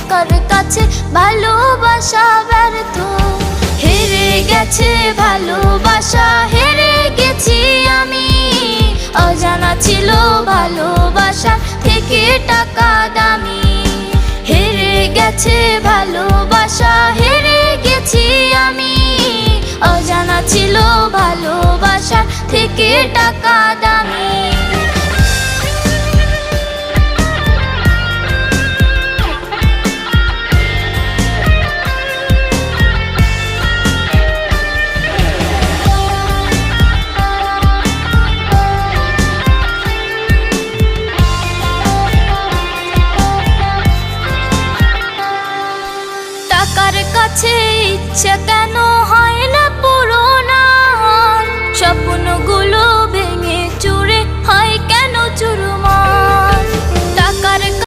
কার কাছে ভালোবাসা ব্যর্থ। হেরে গেছে ভালোবাসা, হেরে গেছি আমি। অজানা ছিল ভালোবাসা থেকে টাকা দামি। হেরে গেছে ভালোবাসা, হেরে গেছি আমি। অজানা ছিল ভালোবাসা থেকে টাকা দামি।